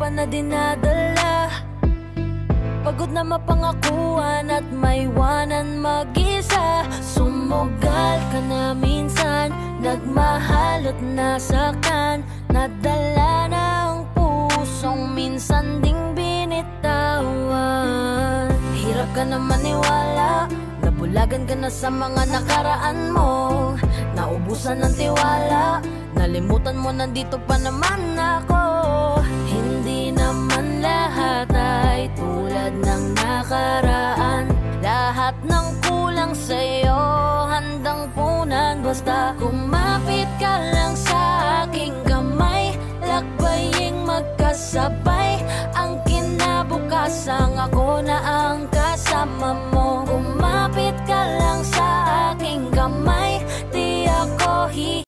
pa na dinadala. Pagod na mapangakuan at maiwanan mag-isa. Sumugal ka na minsan, nagmahal at nasaktan. Nadala na ang pusong minsan ding binitawan. Hirap ka na maniwala, nabulagan ka na sa mga nakaraan mo. Naubusan ng tiwala, nalimutan mo nandito pa naman ako. Hindi naman lahat ay tulad ng nakaraan. Lahat ng kulang sa'yo handang punan, basta kumapit